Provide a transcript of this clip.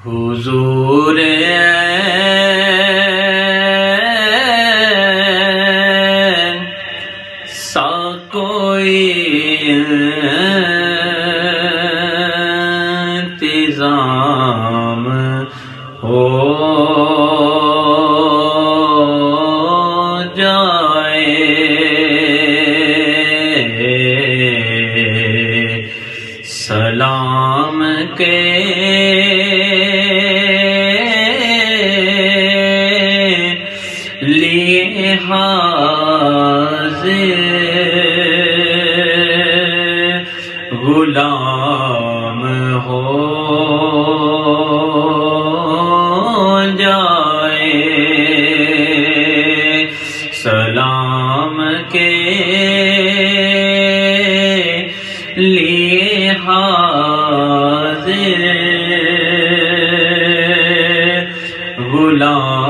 حضور سا کوئی انتظام ہو جائے، سلام کے لیے حاضر غلام ہو جائے، سلام کے لیے حاضر غلام